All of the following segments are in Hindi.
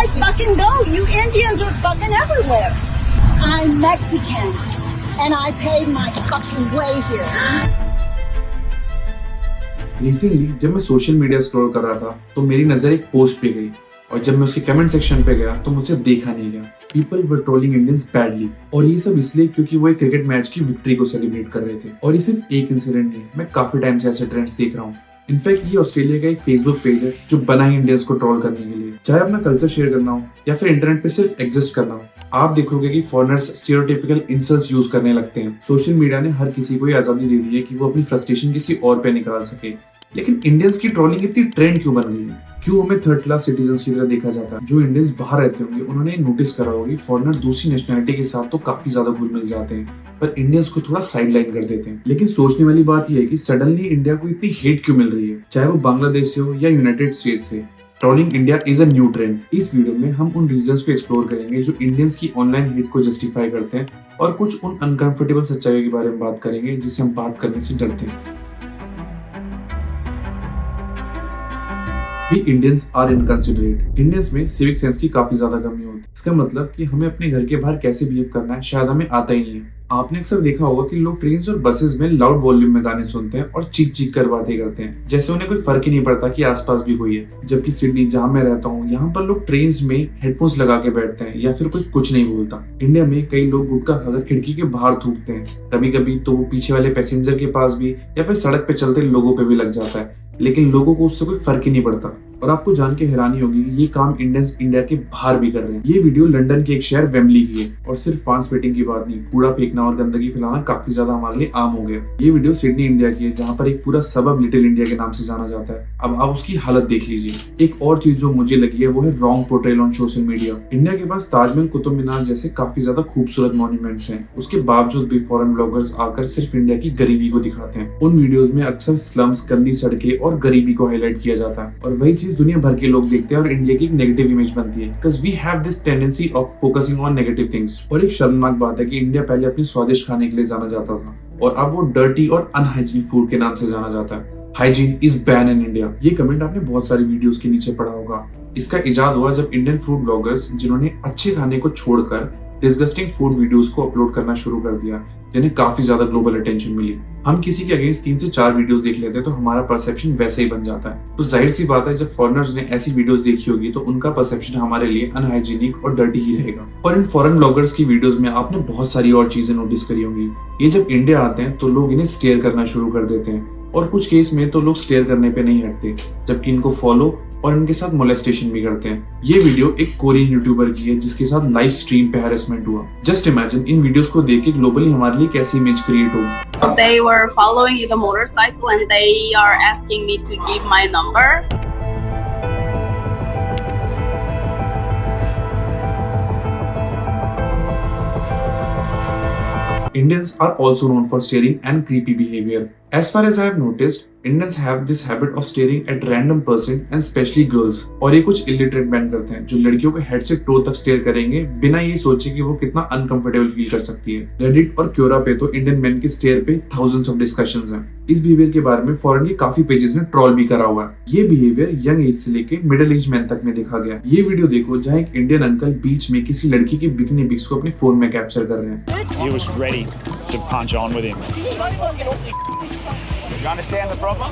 I fucking go. You Indians are fucking everywhere. I'm Mexican, and I paid my fucking way here. Recently जब मैं सोशल मीडिया स्क्रॉल कर रहा था तो मेरी नजर एक पोस्ट पे गई और जब मैं उसके कमेंट सेक्शन पे गया तो मुझसे देखा नहीं गया। People were trolling Indians badly और ये सब इसलिए क्योंकि वो एक क्रिकेट मैच की विक्ट्री को सेलिब्रेट कर रहे थे। और ये सिर्फ एक इंसिडेंट नहीं, मैं काफी टाइम से ऐसे ट्रेंड्स देख रहा हूँ। इनफैक्ट ये ऑस्ट्रेलिया का एक फेसबुक पेज है जो बना ही इंडियंस को ट्रोल करने के लिए, चाहे अपना कल्चर शेयर करना हो या फिर इंटरनेट पे सिर्फ एग्जिस्ट करना हो। आप देखोगे कि फॉरेनर्स स्टीरियोटाइपिकल इंसल्ट्स यूज करने लगते हैं। सोशल मीडिया ने हर किसी को ये आजादी दे दी है कि वो अपनी फ्रस्ट्रेशन किसी और पे निकाल सके, लेकिन इंडियंस की ट्रोलिंग इतनी ट्रेंड क्यों बन गई है? क्यों हमें थर्ड क्लास सिटीजन्स की तरह देखा जाता है? जो इंडियंस बाहर रहते होंगे उन्होंने नोटिस करा होगी फॉरेनर दूसरी नेशनलिटी के साथ तो काफी ज्यादा घुल मिल जाते हैं, पर इंडियंस को थोड़ा साइड लाइन कर देते हैं। लेकिन सोचने वाली बात यह है कि सडनली इंडिया को इतनी हेट क्यों मिल रही है, चाहे वो बांग्लादेश से हो या यूनाइटेड स्टेट से। Trolling India is a new trend. इस वीडियो में हम उन रीजंस को एक्सप्लोर करेंगे जो इंडियंस की ऑनलाइन हेट को जस्टिफाई करते हैं और कुछ उन अनकंफर्टेबल सच्चाइयों के बारे में बात करेंगे जिससे हम बात करने से डरते हैं। भी इंडियंस आर इनकंसिडरेट। इंडियंस में सिविक सेंस की काफी ज्यादा कमी होती है। इसका मतलब कि हमें अपने घर के बाहर कैसे बिहेव करना है शायद हमें आता ही नहीं है। आपने अक्सर देखा होगा कि लोग ट्रेन और बसेस में लाउड वॉल्यूम में गाने सुनते हैं और चीख चीख कर बातें करते हैं, जैसे उन्हें कोई फर्क ही नहीं पड़ता कि आसपास भी कोई है। जबकि सिडनी जहाँ मैं रहता हूँ यहाँ पर लोग ट्रेन में हेडफोन्स लगा के बैठते हैं या फिर कोई कुछ नहीं बोलता। इंडिया में कई लोग गुटखा खाकर खिड़की के बाहर थूकते हैं, कभी कभी तो वो पीछे वाले पैसेंजर के पास भी या फिर सड़क पे चलते लोगों पे भी लग जाता है, लेकिन लोगों को उससे कोई फर्क ही नहीं पड़ता। और आपको जान के हैरानी होगी ये काम इंडियंस इंडिया के बाहर भी कर रहे हैं। ये वीडियो लंदन के एक शहर वेम्बली की है और सिर्फ पान स्पिटिंग की बात नहीं, कूड़ा फेंकना और गंदगी फैलाना काफी ज्यादा हमारे लिए आम हो गया। ये वीडियो सिडनी इंडिया की है जहाँ पर एक पूरा सबब लिटिल इंडिया के नाम से जाना जाता है। अब आप उसकी हालत देख लीजिए। एक और चीज जो मुझे लगी है वो है wrong portrayal on social media. India के पास ताजमहल, कुतुब मीनार जैसे काफी ज्यादा खूबसूरत मॉन्यूमेंट्स हैं, उसके बावजूद भी फॉरेन ब्लॉगर्स आकर सिर्फ इंडिया की गरीबी को दिखाते हैं। उन वीडियोस में अक्सर स्लम्स, गंदी सड़कें और गरीबी को हाईलाइट किया जाता है और वही चीज दुनिया भर के लोग देखते हैं और इंडिया की एक नेगेटिव इमेज बनती है, because we have this tendency of focusing on negative things. और एक शर्मनाक बात है कि इंडिया पहले अपने स्वादिष्ट खाने के लिए जाना जाता था और अब वो डर्टी और अनहाइजीनिक फूड के नाम से जाना जाता है। Hygiene is ban in India. ये कमेंट आपने बहुत सारी वीडियोस के नीचे पढ़ा होगा। इसका इजाद हुआ जब इंडियन फूड ब्लॉगर्स जिन्होंने अच्छे खाने को छोड़कर डिस्गस्टिंग फूड वीडियोस को अपलोड करना शुरू कर दिया, जिन्हें काफी ज्यादा ग्लोबल अटेंशन मिली। हम किसी के अगेंस्ट 3 से 4 वीडियोस देख लेते हैं तो हमारा परसेप्शन वैसे ही बन जाता है। तो जाहिर सी बात है जब फॉरेनर्स ने ऐसी वीडियोस देखी होगी तो उनका परसेप्शन हमारे लिए अनहाइजीनिक और डर्टी ही रहेगा। और इन फॉरेन ब्लॉगर्स की वीडियोस में आपने बहुत सारी और चीजें नोटिस करी होंगी। ये जब इंडिया आते हैं तो लोग इन्हें स्टेयर करना शुरू कर देते हैं और कुछ केस में तो लोग स्टेयर करने पे नहीं हटते, जबकि इनको फॉलो और इनके साथ मोलेस्टेशन भी करते हैं। ये वीडियो एक कोरियन यूट्यूबर की है जिसके साथ लाइव स्ट्रीम पे हैरेसमेंट हुआ। जस्ट इमेजिन इन वीडियोस को देख के ग्लोबली हमारे लिए कैसी इमेज क्रिएट होगी। They were following the motorcycle and they are asking me to give my number. Indians are also known for staring and creepy behavior. As far as I have noticed, Indians have this habit of staring at random person and especially girls. और ये कुछ illiterate men करते हैं जो लड़कियों को हेड से टो तक स्टेयर करेंगे बिना ये सोचे कि वो कितना अनकंफर्टेबल फील कर सकती है। Reddit और Quora पे तो इंडियन मेन के स्टेयर पे thousands of discussions हैं। इस बिहेवियर के बारे में फॉरेन के काफी पेजेस ने ट्रोल भी करा हुआ है। ये बिहेवियर यंग एज से लेके मिडिल एज मैन तक में देखा गया। ये वीडियो देखो जहाँ एक इंडियन अंकल बीच में किसी लड़की के बिकनी पिक्स को अपने फोन में कैप्चर कर रहे हैं। He was ready to punch on with him. You understand the problem?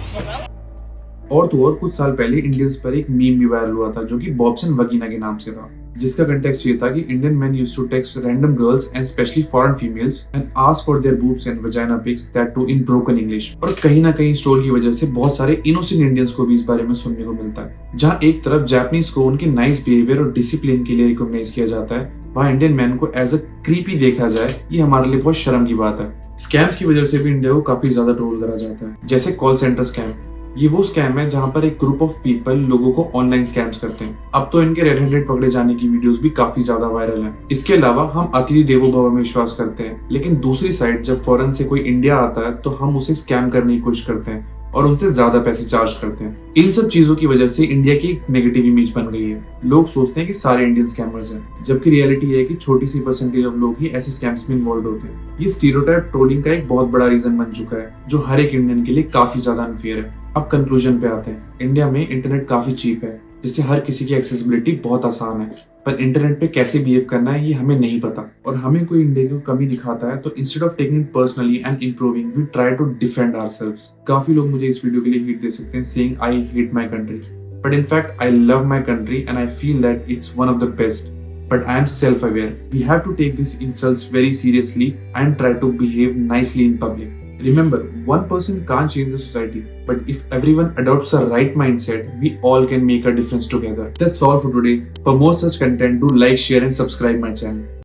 और तो और कुछ साल पहले इंडियंस पर एक मीम भी वायरल हुआ था जो कि बॉब्सन वगीना के नाम से था, जिसका कंटेक्स्ट ये था कि Indian men used to text random girls and specially foreign females and ask for their boobs and vagina pics that too in broken English. और कहीं ना कहीं स्टोरी की वजह से बहुत सारे इनोसेंट इंडियंस को भी इस बारे में सुनने को मिलता है। जहाँ एक तरफ जापानीज को उनके नाइस बिहेवियर और डिसिप्लिन के लिए रिकॉग्नाइज किया जाता है, वहाँ इंडियन मैन को एज अ क्रीपी देखा जाए, ये हमारे लिए बहुत शर्म की बात है। स्कैम्स की वजह से भी इंडिया को काफी ज्यादा ट्रोल करा जाता है, जैसे कॉल सेंटर स्कैम। ये वो स्कैम है जहाँ पर एक ग्रुप ऑफ पीपल लोगों को ऑनलाइन स्कैम्स करते हैं। अब तो इनके रेड हैंडेड पकड़े जाने की वीडियोस भी काफी ज्यादा वायरल हैं। इसके अलावा हम अतिथि देवो भव में विश्वास करते हैं, लेकिन दूसरी साइड जब फॉरेन से कोई इंडिया आता है तो हम उसे स्कैम करने की कोशिश करते हैं और उनसे ज्यादा पैसे चार्ज करते हैं। इन सब चीजों की वजह से इंडिया की एक नेगेटिव इमेज बन गई है। लोग सोचते हैं कि सारे इंडियन स्कैमर्स हैं, जबकि रियलिटी है कि छोटी सी परसेंटेज ऑफ लोग ही ऐसे स्कैम्स में इन्वॉल्व होते हैं। ये स्टीरियोटाइप ट्रोलिंग का एक बहुत बड़ा रीजन बन चुका है जो हर एक इंडियन के लिए काफी ज्यादा अनफेयर है। अब कंक्लूजन पे आते हैं। इंडिया में इंटरनेट काफी चीप है जिससे हर किसी की एक्सेसिबिलिटी बहुत आसान है। पर इंटरनेट पे कैसे बिहेव करना है ये हमें नहीं पता, और हमें कोई इंडिया की कमी दिखाता है तो instead of taking it personally and improving we try to defend ourselves. काफी लोग मुझे इस वीडियो के लिए हीट दे सकते हैं saying I hate my country, but in fact I love my country and I feel that it's one of the best. But I am self-aware. We have to take these insults very seriously and try to behave nicely in public. Remember, one person can't change the society, but if everyone adopts a right mindset, we all can make a difference together. That's all for today. For more such content, do like, share and subscribe my channel.